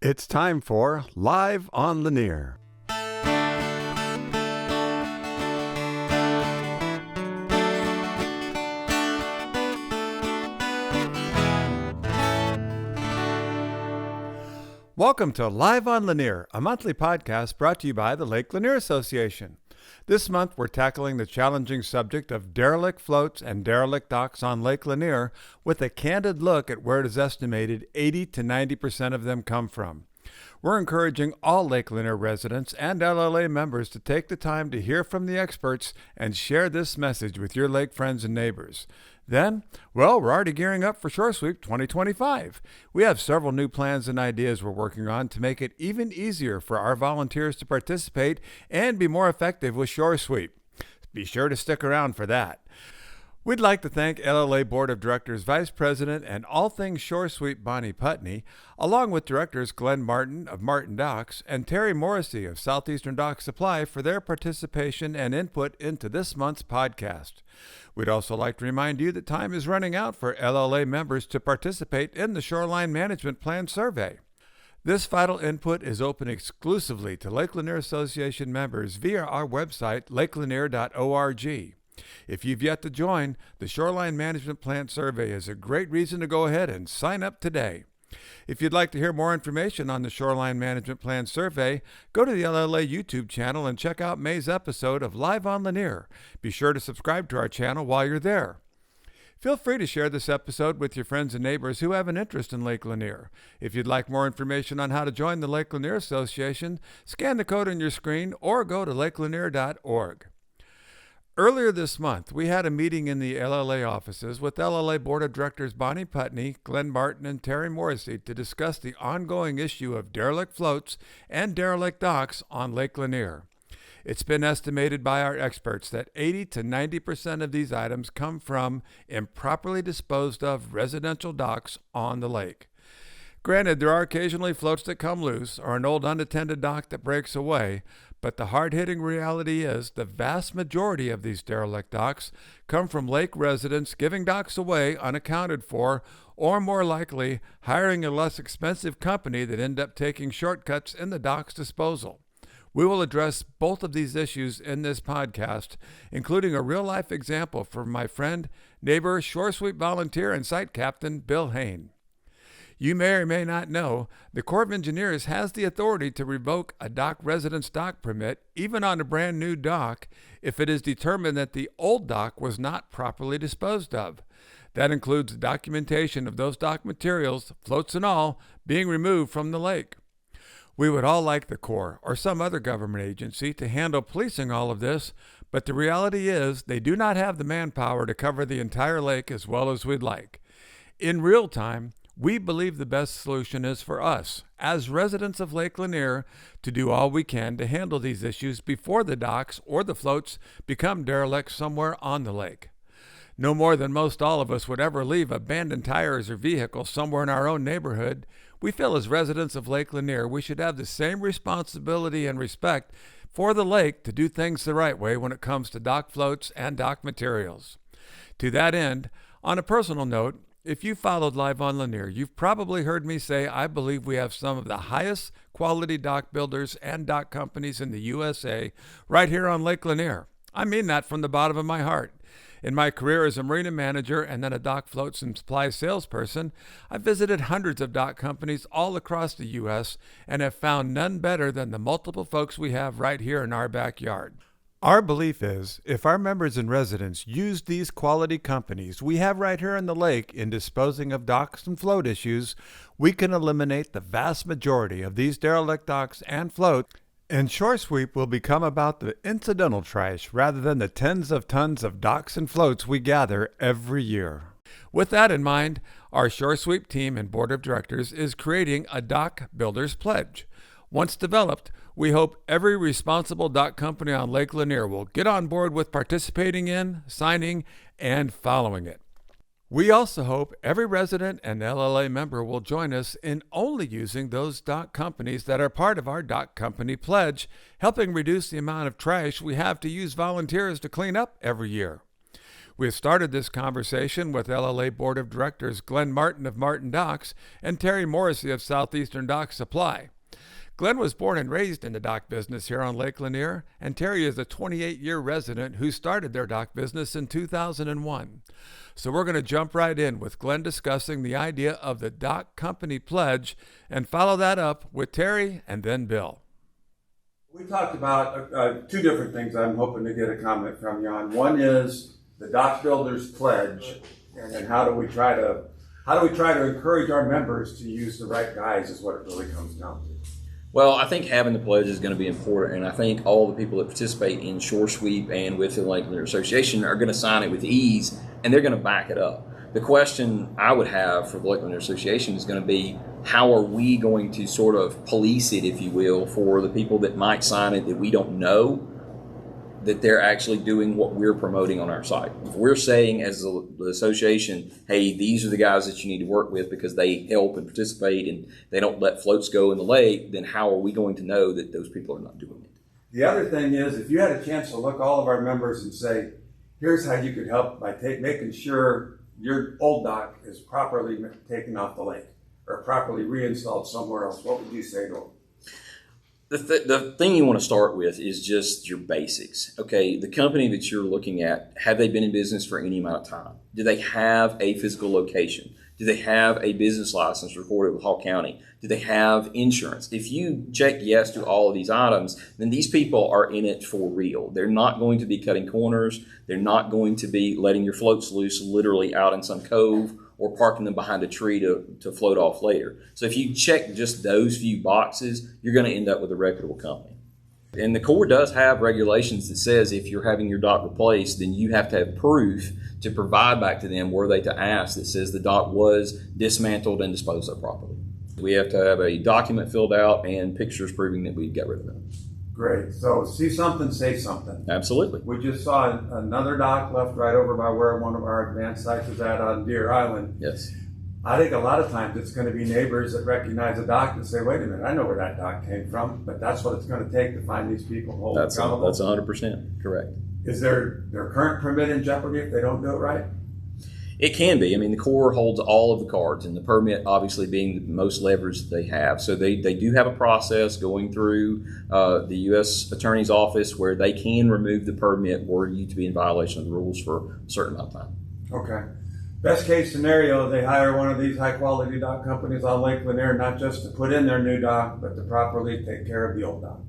It's time for Live on Lanier. Welcome to Live on Lanier, a monthly podcast brought to you by the Lake Lanier Association. This month, we're tackling the challenging subject of derelict floats and derelict docks on Lake Lanier with a candid look at where it is estimated 80 to 90% of them come from. We're encouraging all Lake Lanier residents and LLA members to take the time to hear from the experts and share this message with your lake friends and neighbors. Then, we're already gearing up for Shore Sweep 2025. We have several new plans and ideas we're working on to make it even easier for our volunteers to participate and be more effective with Shore Sweep. Be sure to stick around for that. We'd like to thank LLA Board of Directors Vice President and All Things Shore Sweep Bonnie Putney, along with Directors Glenn Martin of Martin Docks and Terry Morrisey of Southeastern Dock Supply for their participation and input into this month's podcast. We'd also like to remind you that time is running out for LLA members to participate in the Shoreline Management Plan Survey. This vital input is open exclusively to Lake Lanier Association members via our website, lakelanier.org. If you've yet to join, the Shoreline Management Plan Survey is a great reason to go ahead and sign up today. If you'd like to hear more information on the Shoreline Management Plan Survey, go to the LLA YouTube channel and check out May's episode of Live on Lanier. Be sure to subscribe to our channel while you're there. Feel free to share this episode with your friends and neighbors who have an interest in Lake Lanier. If you'd like more information on how to join the Lake Lanier Association, scan the code on your screen or go to lakelanier.org. Earlier this month, we had a meeting in the LLA offices with LLA Board of Directors Bonnie Putney, Glenn Martin, and Terry Morrisey to discuss the ongoing issue of derelict floats and derelict docks on Lake Lanier. It's been estimated by our experts that 80 to 90% of these items come from improperly disposed of residential docks on the lake. Granted, there are occasionally floats that come loose or an old unattended dock that breaks away, but the hard-hitting reality is the vast majority of these derelict docks come from lake residents giving docks away unaccounted for, or more likely, hiring a less expensive company that end up taking shortcuts in the dock's disposal. We will address both of these issues in this podcast, including a real-life example from my friend, neighbor, Shore Sweep volunteer, and site captain, Bill Hayn. You may or may not know, the Corps of Engineers has the authority to revoke a dock resident's dock permit, even on a brand new dock, if it is determined that the old dock was not properly disposed of. That includes documentation of those dock materials, floats and all, being removed from the lake. We would all like the Corps or some other government agency to handle policing all of this, but the reality is they do not have the manpower to cover the entire lake as well as we'd like. In real time, we believe the best solution is for us, as residents of Lake Lanier, to do all we can to handle these issues before the docks or the floats become derelict somewhere on the lake. No more than most all of us would ever leave abandoned tires or vehicles somewhere in our own neighborhood, we feel as residents of Lake Lanier we should have the same responsibility and respect for the lake to do things the right way when it comes to dock floats and dock materials. To that end, on a personal note, if you followed Live on Lanier, you've probably heard me say I believe we have some of the highest quality dock builders and dock companies in the USA right here on Lake Lanier. I mean that from the bottom of my heart. In my career as a marina manager and then a dock floats and supply salesperson, I've visited hundreds of dock companies all across the U.S. and have found none better than the multiple folks we have right here in our backyard. Our belief is, if our members and residents use these quality companies we have right here in the lake in disposing of docks and float issues, we can eliminate the vast majority of these derelict docks and floats, and Shore Sweep will become about the incidental trash rather than the tens of tons of docks and floats we gather every year. With that in mind, our Shore Sweep team and board of directors is creating a Dock Builders Pledge. Once developed, we hope every responsible dock company on Lake Lanier will get on board with participating in, signing, and following it. We also hope every resident and LLA member will join us in only using those dock companies that are part of our Dock Company Pledge, helping reduce the amount of trash we have to use volunteers to clean up every year. We started this conversation with LLA Board of Directors Glenn Martin of Martin Docks and Terry Morrisey of Southeastern Dock Supply. Glenn was born and raised in the dock business here on Lake Lanier, and Terry is a 28-year resident who started their dock business in 2001. So we're going to jump right in with Glenn discussing the idea of the dock company pledge and follow that up with Terry and then Bill. We talked about two different things I'm hoping to get a comment from you on. One is the dock builders pledge, and how do we try to encourage our members to use the right guys is what it really comes down to. Well, I think having the pledge is going to be important, and I think all the people that participate in Shore Sweep and with the Lake Lanier Association are going to sign it with ease, and they're going to back it up. The question I would have for the Lake Lanier Association is going to be, how are we going to sort of police it, if you will, for the people that might sign it that we don't know that they're actually doing what we're promoting on our site. If we're saying as the association, hey, these are the guys that you need to work with because they help and participate and they don't let floats go in the lake, then how are we going to know that those people are not doing it? The other thing is, if you had a chance to look all of our members and say, here's how you could help by making sure your old dock is properly taken off the lake or properly reinstalled somewhere else, what would you say to them? The thing you want to start with is just your basics. Okay, the company that you're looking at, have they been in business for any amount of time? Do they have a physical location? Do they have a business license recorded with Hall County? Do they have insurance? If you check yes to all of these items, then these people are in it for real. They're not going to be cutting corners. They're not going to be letting your floats loose literally out in some cove or parking them behind a tree to float off later. So if you check just those few boxes, you're going to end up with a reputable company. And the Corps does have regulations that says if you're having your dock replaced, then you have to have proof to provide back to them were they to ask that says the dock was dismantled and disposed of properly. We have to have a document filled out and pictures proving that we got rid of them. Great. So see something, say something. Absolutely. We just saw another dock left right over by where one of our advanced sites is at on Deer Island. Yes. I think a lot of times it's going to be neighbors that recognize a dock and say, wait a minute, I know where that dock came from, but that's what it's going to take to find these people whole. That's 100% correct. Is their current permit in jeopardy if they don't do it right? It can be. I mean, the Corps holds all of the cards, and the permit obviously being the most leverage that they have. So they do have a process going through the U.S. Attorney's Office where they can remove the permit were you to be in violation of the rules for a certain amount of time. Okay. Best case scenario, they hire one of these high-quality dock companies on Lake Lanier, not just to put in their new dock, but to properly take care of the old dock.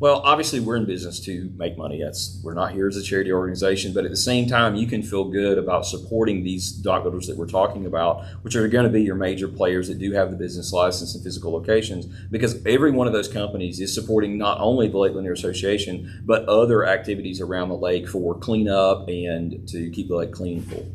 Well, obviously, we're in business to make money. We're not here as a charity organization, but at the same time, you can feel good about supporting these dock builders that we're talking about, which are going to be your major players that do have the business license and physical locations, because every one of those companies is supporting not only the Lake Lanier Association, but other activities around the lake for cleanup and to keep the lake clean and full.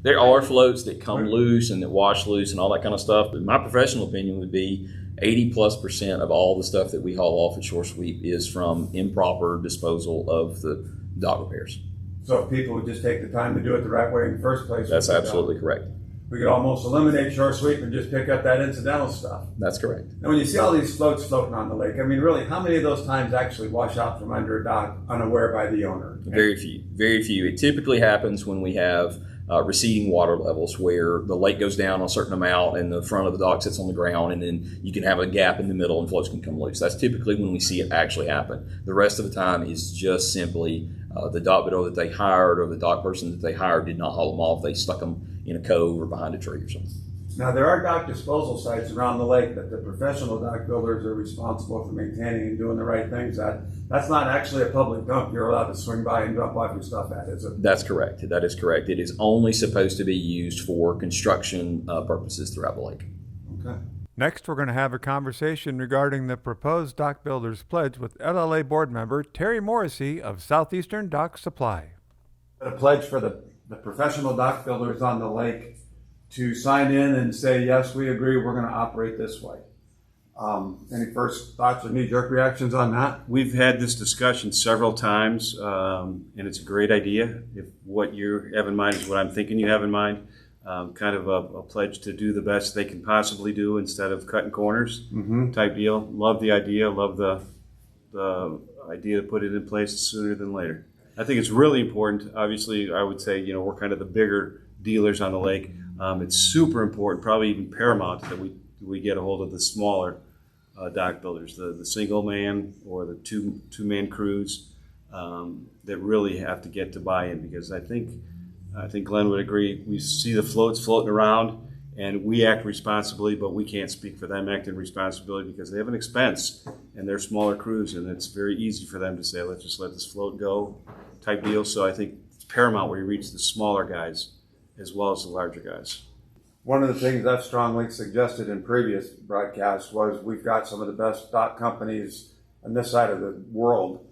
There are floats that come loose and that wash loose and all that kind of stuff, but my professional opinion would be 80+% of all the stuff that we haul off at Shore Sweep is from improper disposal of the dock repairs. So if people would just take the time to do it the right way in the first place. That's absolutely correct. We could almost eliminate Shore Sweep and just pick up that incidental stuff. That's correct. And when you see all these floats floating on the lake, I mean, really, how many of those times actually wash out from under a dock unaware by the owner? Very few. Very few. It typically happens when we have receding water levels where the lake goes down a certain amount and the front of the dock sits on the ground, and then you can have a gap in the middle and floats can come loose. That's typically when we see it actually happen. The rest of the time is just simply the dock builder that they hired or the dock person that they hired did not haul them off. They stuck them in a cove or behind a tree or something. Now, there are dock disposal sites around the lake that the professional dock builders are responsible for maintaining and doing the right things at. That's not actually a public dump you're allowed to swing by and drop off your stuff at, is it? That's correct. That is correct. It is only supposed to be used for construction purposes throughout the lake. Okay. Next, we're going to have a conversation regarding the proposed dock builders pledge with LLA Board Member Terry Morrisey of Southeastern Dock Supply. A pledge for the professional dock builders on the lake to sign in and say, yes, we agree, we're going to operate this way. Any first thoughts or knee-jerk reactions on that? We've had this discussion several times, and it's a great idea. If what you have in mind is what I'm thinking you have in mind, kind of a pledge to do the best they can possibly do instead of cutting corners type deal. Love the idea, love the idea to put it in place sooner than later. I think it's really important. Obviously, I would say, we're kind of the bigger dealers on the lake. It's super important, probably even paramount, that we get a hold of the smaller dock builders, the single man or the two-man crews that really have to get to buy-in, because I think Glenn would agree. We see the floats floating around, and we act responsibly, but we can't speak for them acting responsibly because they have an expense and they're smaller crews, and it's very easy for them to say, let's just let this float go type deal. So I think it's paramount where you reach the smaller guys as well as the larger guys. One of the things I've strongly suggested in previous broadcasts was we've got some of the best dock companies on this side of the world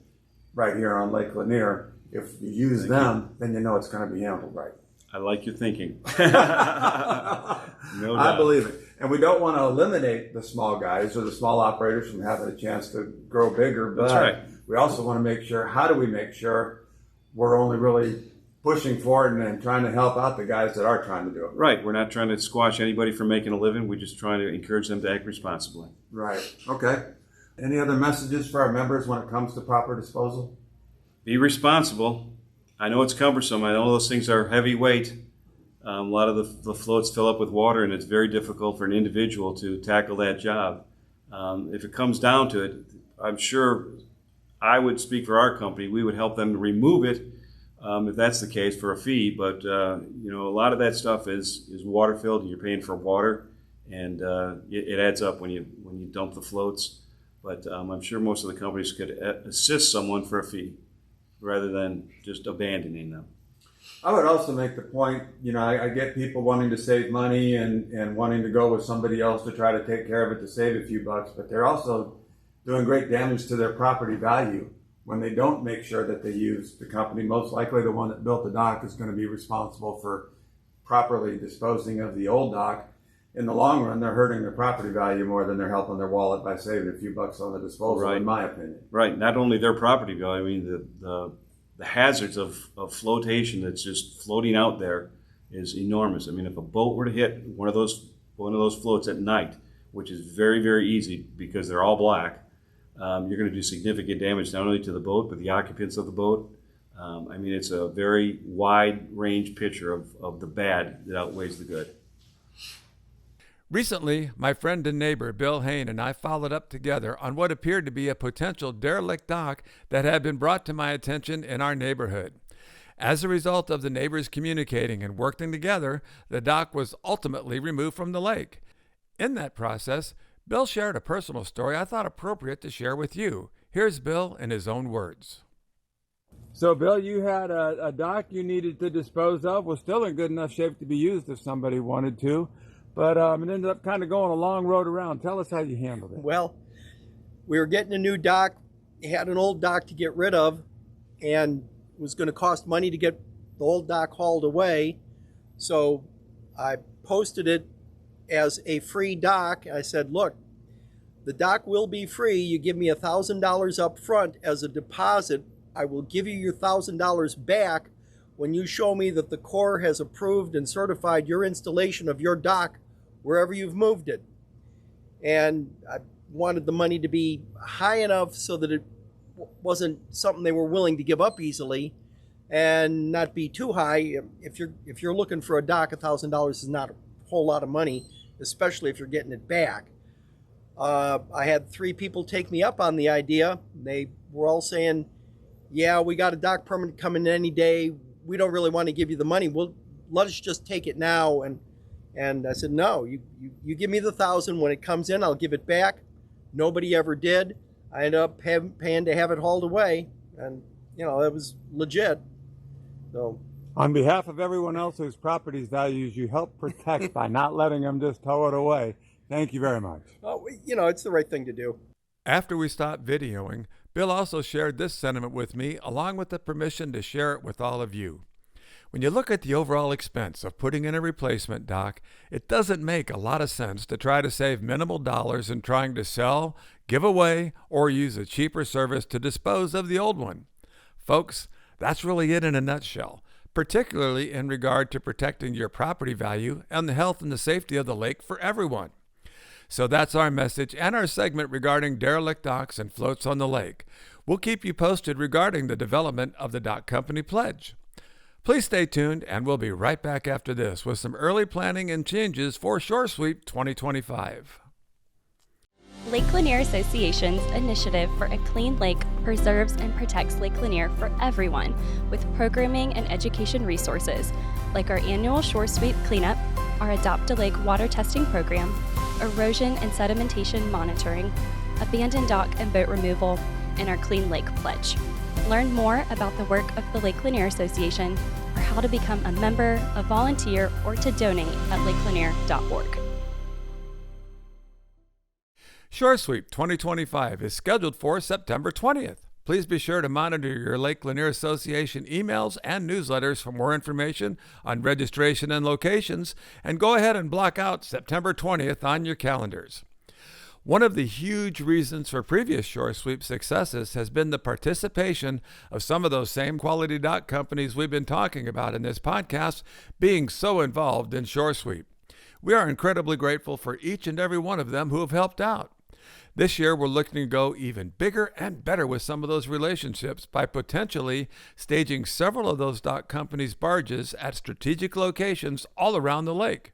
right here on Lake Lanier. If you use them, then you know it's going to be handled right. I like your thinking. No doubt. I believe it. And we don't want to eliminate the small guys or the small operators from having a chance to grow bigger. But That's right. We also want to make sure, how do we make sure we're only really pushing forward and trying to help out the guys that are trying to do it? Right. We're not trying to squash anybody from making a living. We're just trying to encourage them to act responsibly. Right. Okay. Any other messages for our members when it comes to proper disposal? Be responsible. I know it's cumbersome. I know those things are heavy weight. A lot of the floats fill up with water, and it's very difficult for an individual to tackle that job. If it comes down to it, I'm sure I would speak for our company. We would help them to remove it if that's the case for a fee. But a lot of that stuff is water filled, and you're paying for water, and it adds up when you dump the floats. But I'm sure most of the companies could assist someone for a fee, rather than just abandoning them. I would also make the point, I get people wanting to save money and wanting to go with somebody else to try to take care of it to save a few bucks, but they're also doing great damage to their property value when they don't make sure that they use the company. Most likely the one that built the dock is going to be responsible for properly disposing of the old dock. In the long run, they're hurting their property value more than they're helping their wallet by saving a few bucks on the disposal, Right. in my opinion. Right. Not only their property value, I mean, the hazards of flotation that's just floating out there is enormous. I mean, if a boat were to hit one of those floats at night, which is very, very easy because they're all black, you're going to do significant damage not only to the boat, but the occupants of the boat. I mean, it's a very wide range picture of the bad that outweighs the good. Recently, my friend and neighbor Bill Hayn and I followed up together on what appeared to be a potential derelict dock that had been brought to my attention in our neighborhood. As a result of the neighbors communicating and working together, the dock was ultimately removed from the lake. In that process, Bill shared a personal story I thought appropriate to share with you. Here's Bill in his own words. So, Bill, you had a dock you needed to dispose of, was still in good enough shape to be used if somebody wanted to. But it ended up kind of going a long road around. Tell us how you handled it. Well, we were getting a new dock, had an old dock to get rid of, and it was going to cost money to get the old dock hauled away. So I posted it as a free dock. I said, look, the dock will be free. You give me $1,000 up front as a deposit. I will give you your $1,000 back when you show me that the Corps has approved and certified your installation of your dock wherever you've moved it. And I wanted the money to be high enough so that it wasn't something they were willing to give up easily, and not be too high. If you're looking for a dock, $1,000 is not a whole lot of money, especially if you're getting it back. I had 3 people take me up on the idea. They were all saying, yeah, we got a dock permit coming any day. We don't really want to give you the money. Well, let us just take it now. And I said, no, you give me the $1,000. When it comes in, I'll give it back. Nobody ever did. I ended up paying to have it hauled away. And, it was legit. So, on behalf of everyone else whose properties values you help protect by not letting them just tow it away, thank you very much. oh, it's the right thing to do. After we stopped videoing, Bill also shared this sentiment with me, along with the permission to share it with all of you. When you look at the overall expense of putting in a replacement dock, it doesn't make a lot of sense to try to save minimal dollars in trying to sell, give away, or use a cheaper service to dispose of the old one. Folks, that's really it in a nutshell, particularly in regard to protecting your property value and the health and the safety of the lake for everyone. So that's our message and our segment regarding derelict docks and floats on the lake. We'll keep you posted regarding the development of the Dock Company Pledge. Please stay tuned, and we'll be right back after this with some early planning and changes for Shore Sweep 2025. Lake Lanier Association's initiative for a clean lake preserves and protects Lake Lanier for everyone with programming and education resources like our annual Shore Sweep cleanup, our Adopt a Lake water testing program, erosion and sedimentation monitoring, abandoned dock and boat removal, and our Clean Lake Pledge. Learn more about the work of the Lake Lanier Association or how to become a member, a volunteer, or to donate at lakelanier.org. Shore Sweep 2025 is scheduled for September 20th. Please be sure to monitor your Lake Lanier Association emails and newsletters for more information on registration and locations, and go ahead and block out September 20th on your calendars. One of the huge reasons for previous Shore Sweep successes has been the participation of some of those same quality dock companies we've been talking about in this podcast being so involved in Shore Sweep. We are incredibly grateful for each and every one of them who have helped out. This year, we're looking to go even bigger and better with some of those relationships by potentially staging several of those dock companies' barges at strategic locations all around the lake.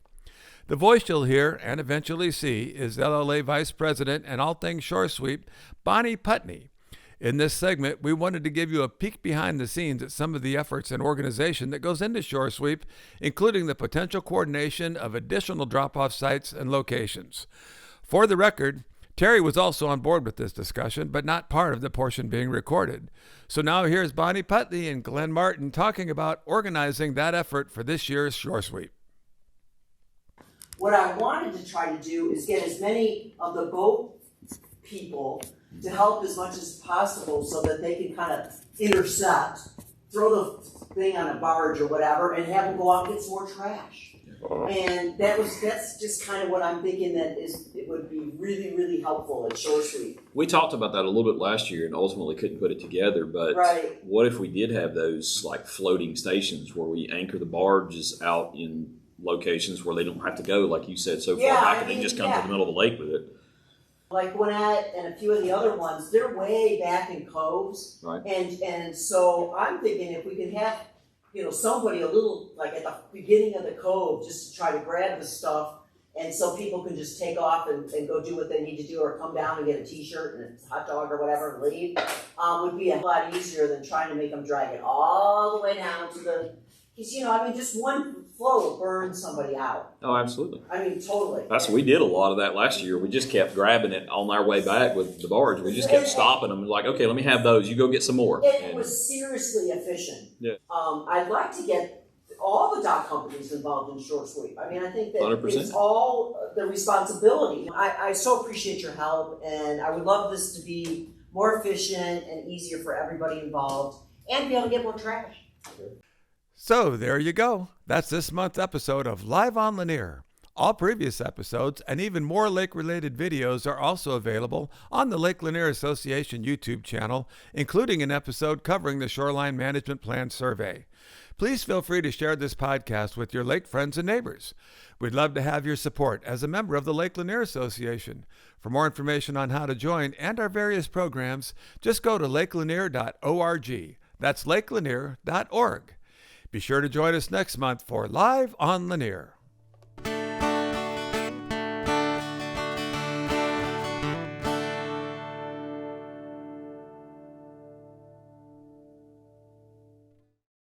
The voice you'll hear and eventually see is LLA Vice President and all things Shore Sweep, Bonnie Putney. In this segment, we wanted to give you a peek behind the scenes at some of the efforts and organization that goes into Shore Sweep, including the potential coordination of additional drop-off sites and locations. For the record, Terry was also on board with this discussion, but not part of the portion being recorded. So now here's Bonnie Putney and Glenn Martin talking about organizing that effort for this year's Shore Sweep. What I wanted to try to do is get as many of the boat people to help as much as possible so that they can kind of intercept, throw the thing on a barge or whatever, and have them go out and get some more trash. And that's just kind of what I'm thinking it would be really, really helpful at Shore Sweep. We talked about that a little bit last year and ultimately couldn't put it together, but right. What if we did have those like floating stations where we anchor the barges out in locations where they don't have to go, like you said, so far back, and they just come to the middle of the lake with it. Like Gwinnett and a few of the other ones, they're way back in coves. Right. And so I'm thinking if we can have, somebody a little, like at the beginning of the cove, just to try to grab the stuff, and so people can just take off and go do what they need to do, or come down and get a t-shirt and a hot dog or whatever and leave, would be a lot easier than trying to make them drag it all the way down to the, because, just one flow will burn somebody out. Oh, absolutely. Totally. That's what we did a lot of that last year. We just kept grabbing it on our way back with the barge. We just kept stopping them, like, okay, let me have those. You go get some more. It was seriously efficient. Yeah. I'd like to get all the dock companies involved in Shore Sweep. I think that 100%. It's all the responsibility. I so appreciate your help, and I would love this to be more efficient and easier for everybody involved, and be able to get more trash. So there you go. That's this month's episode of Live on Lanier. All previous episodes and even more lake-related videos are also available on the Lake Lanier Association YouTube channel, including an episode covering the Shoreline Management Plan Survey. Please feel free to share this podcast with your lake friends and neighbors. We'd love to have your support as a member of the Lake Lanier Association. For more information on how to join and our various programs, just go to lakelanier.org. That's lakelanier.org. Be sure to join us next month for Live on Lanier.